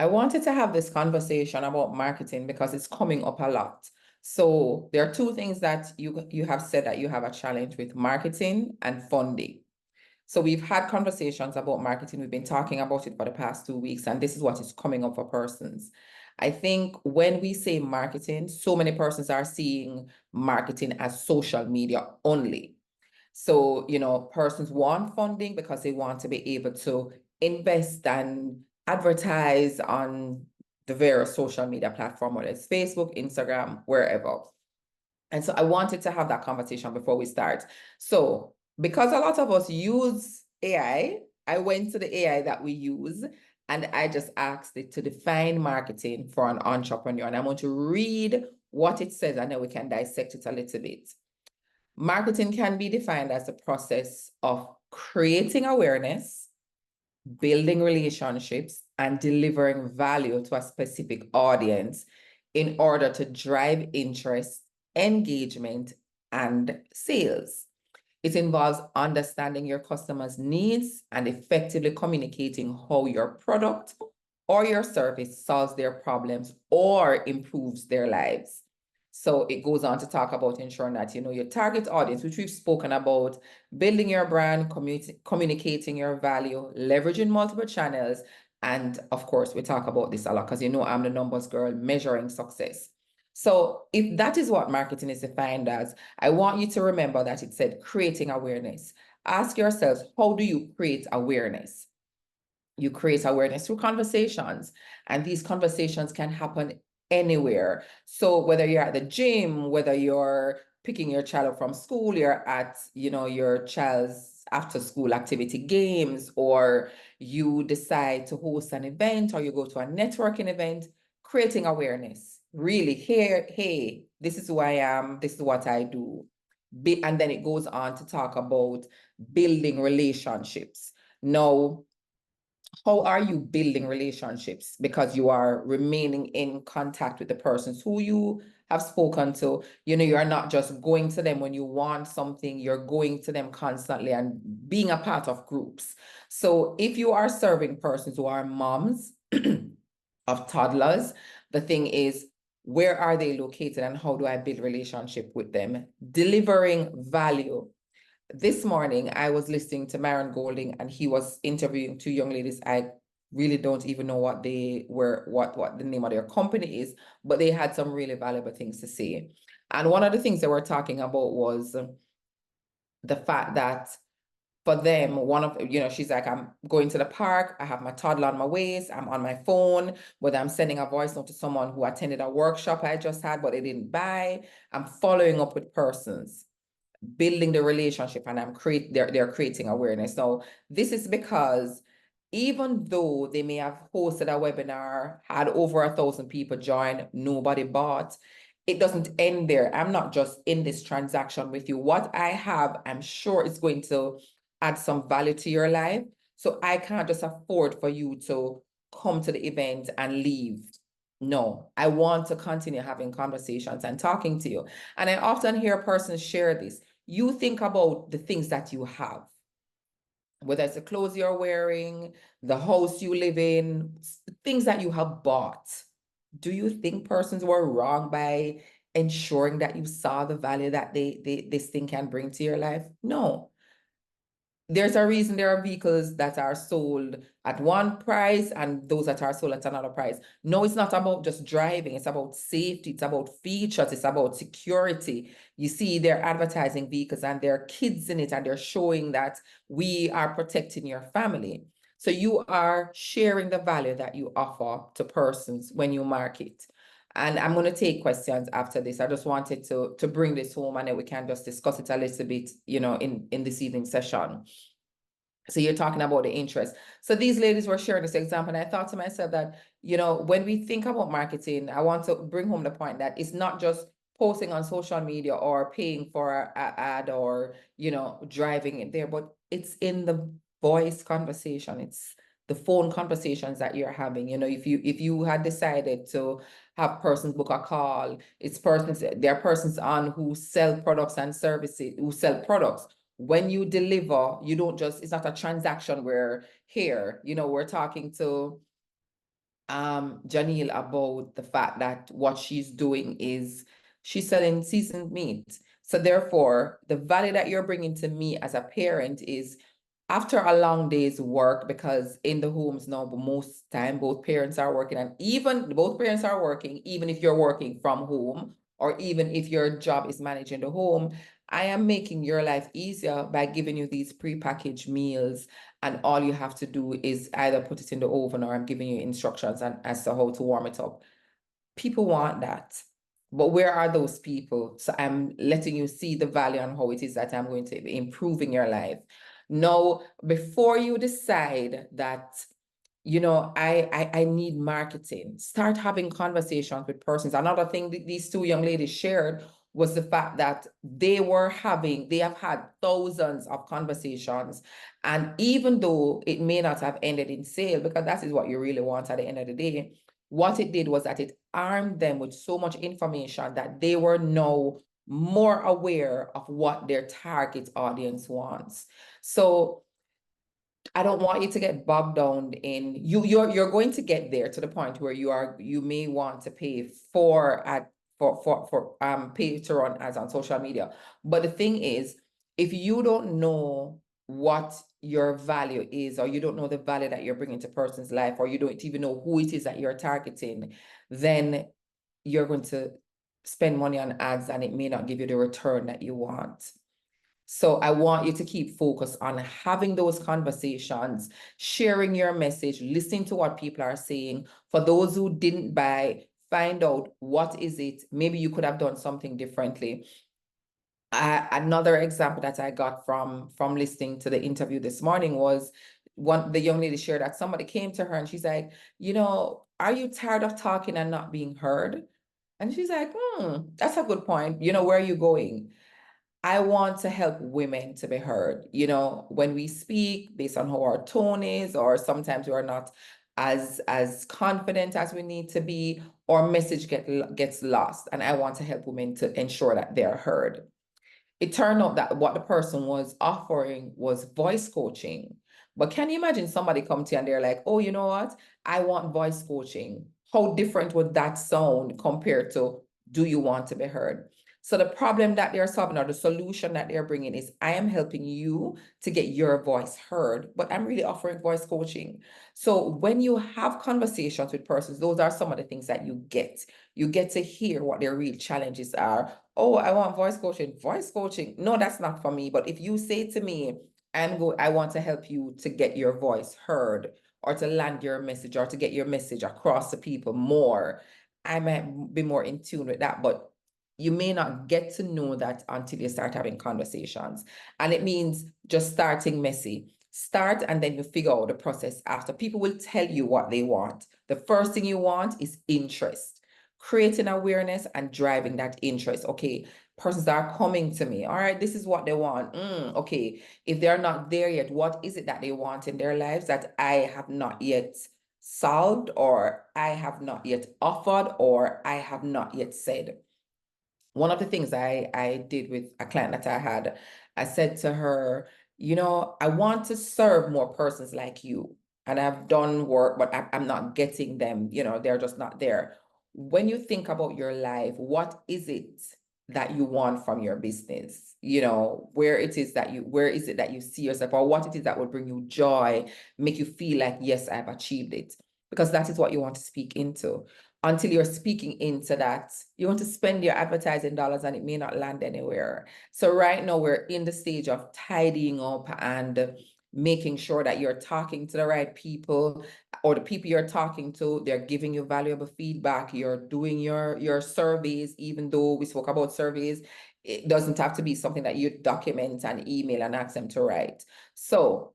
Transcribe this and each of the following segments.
I wanted to have this conversation about marketing because it's coming up a lot. So there are two things that you have said that you have a challenge with: marketing and funding. So we've had conversations about marketing. We've been talking about it for the past 2 weeks, and this is what is coming up for persons. I think when we say marketing, so many persons are seeing marketing as social media only. So, persons want funding because they want to be able to invest and advertise on the various social media platform, whether it's Facebook, Instagram, wherever. And so I wanted to have that conversation before we start. So because a lot of us use I went to the AI that we use and I just asked it to define marketing for an entrepreneur. And I'm going to read what it says and then we can dissect it a little bit. Marketing can be defined as the process of creating awareness, building relationships, and delivering value to a specific audience in order to drive interest, engagement, and sales. It involves understanding your customers' needs and effectively communicating how your product or your service solves their problems or improves their lives. So it goes on to talk about ensuring that you know your target audience, which we've spoken about, building your brand, communicating your value, leveraging multiple channels. And of course, we talk about this a lot because I'm the numbers girl, measuring success. So if that is what marketing is defined as, I want you to remember that it said creating awareness. Ask yourselves, how do you create awareness? You create awareness through conversations, and these conversations can happen anywhere. So whether you're at the gym, whether you're picking your child up from school, you're at, your child's after school activity games, or you decide to host an event, or you go to a networking event, creating awareness. Really, here, hey, this is who I am, this is what I do. And then it goes on to talk about building relationships. Now, how are you building relationships? Because you are remaining in contact with the persons who you have spoken to. You are not just going to them when you want something, you're going to them constantly and being a part of groups. So if you are serving persons who are moms of toddlers, the thing is, where are they located and how do I build relationship with them? Delivering value. This morning, I was listening to Myron Golding and he was interviewing two young ladies. I really don't even know what they were, what the name of their company is, but they had some really valuable things to say. And one of the things they were talking about was the fact that for them, she's like, I'm going to the park, I have my toddler on my waist, I'm on my phone, whether I'm sending a voice note to someone who attended a workshop I just had, but they didn't buy, I'm following up with persons, building the relationship, and they're creating awareness. So this is because even though they may have hosted a webinar, had over 1,000 people join, nobody bought, it doesn't end there. I'm not just in this transaction with you. What I have, I'm sure it's going to add some value to your life. So I can't just afford for you to come to the event and leave. No, I want to continue having conversations and talking to you. And I often hear persons share this. You think about the things that you have, whether it's the clothes you're wearing, the house you live in, things that you have bought. Do you think persons were wrong by ensuring that you saw the value that this thing can bring to your life? No. There's a reason there are vehicles that are sold at one price and those that are sold at another price. No, it's not about just driving. It's about safety. It's about features. It's about security. You see, they're advertising vehicles and there are kids in it and they're showing that we are protecting your family. So you are sharing the value that you offer to persons when you market. And I'm going to take questions after this. I just wanted to bring this home and then we can just discuss it a little bit, in this evening session. So you're talking about the interest. So these ladies were sharing this example, and I thought to myself that, when we think about marketing, I want to bring home the point that it's not just posting on social media or paying for an ad or, driving it there, but it's in the voice conversation. It's the phone conversations that you're having. If you had decided to have persons book a call, there are persons on who sell products and services, who sell products. When you deliver, it's not a transaction where here, we're talking to Janelle about the fact that what she's doing is she's selling seasoned meat. So therefore, the value that you're bringing to me as a parent is after a long day's work, because in the homes now, but most time both parents are working, and even both parents are working, even if you're working from home, or even if your job is managing the home, I am making your life easier by giving you these prepackaged meals, and all you have to do is either put it in the oven, or I'm giving you instructions as to how to warm it up. People want that. But where are those people? So I'm letting you see the value and how it is that I'm going to be improving your life. Now, before you decide that, I need marketing, start having conversations with persons. Another thing that these two young ladies shared was the fact that they have had thousands of conversations. And even though it may not have ended in sale, because that is what you really want at the end of the day, what it did was that it armed them with so much information that they were now more aware of what their target audience wants. So I don't want you to get bogged down in you're going to get there to the point where you may want to pay pay to run ads on social media. But the thing is, if you don't know what your value is, or you don't know the value that you're bringing to a person's life, or you don't even know who it is that you're targeting, then you're going to spend money on ads and it may not give you the return that you want. So I want you to keep focused on having those conversations, sharing your message, listening to what people are saying. For those who didn't buy, find out what is it. Maybe you could have done something differently. Another example that I got from listening to the interview this morning was the young lady shared that somebody came to her and she's like, are you tired of talking and not being heard? And she's like, that's a good point. Where are you going? I want to help women to be heard. When we speak based on how our tone is, or sometimes we're not as confident as we need to be, our message gets lost. And I want to help women to ensure that they're heard. It turned out that what the person was offering was voice coaching. But can you imagine somebody come to you and they're like, oh, you know what? I want voice coaching. How different would that sound compared to, do you want to be heard? So the problem that they're solving, or the solution that they're bringing, is I am helping you to get your voice heard, but I'm really offering voice coaching. So when you have conversations with persons, those are some of the things that you get. You get to hear what their real challenges are. Oh, I want voice coaching. Voice coaching. No, that's not for me. But if you say to me, I want to help you to get your voice heard, or to land your message, or to get your message across to people more, I might be more in tune with that. But you may not get to know that until you start having conversations. And it means just starting messy. Start, and then you figure out the process after. People will tell you what they want. The first thing you want is interest. Creating awareness and driving that interest. Okay, persons are coming to me. All right, this is what they want. Okay, if they're not there yet, what is it that they want in their lives that I have not yet solved, or I have not yet offered, or I have not yet said? One of the things I did with a client that I had, I said to her, I want to serve more persons like you. And I've done work, but I'm not getting them, they're just not there. When you think about your life, what is it that you want from your business? Where is it that you see yourself, or what it is that would bring you joy, make you feel like, yes, I've achieved it? Because that is what you want to speak into. Until you're speaking into that, you want to spend your advertising dollars and it may not land anywhere. So right now we're in the stage of tidying up and making sure that you're talking to the right people, or the people you're talking to, they're giving you valuable feedback. You're doing your surveys. Even though we spoke about surveys, it doesn't have to be something that you document and email and ask them to write. So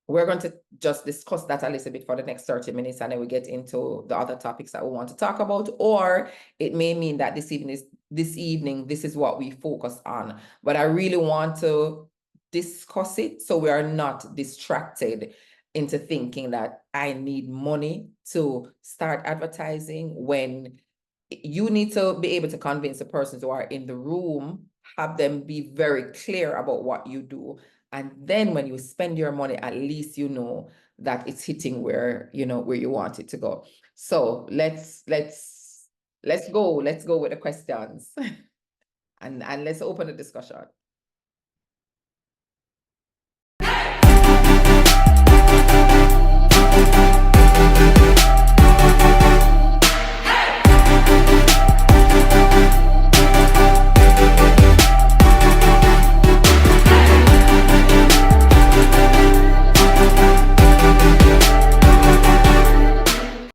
we're going to just discuss that a little bit for the next 30 minutes, and then we get into the other topics that we want to talk about. Or it may mean that this evening, this is what we focus on. But I really want to discuss it so we are not distracted into thinking that I need money to start advertising, when you need to be able to convince the persons who are in the room, have them be very clear about what you do. And then when you spend your money, at least you know that it's hitting where, where you want it to go. So let's go with the questions and let's open the discussion.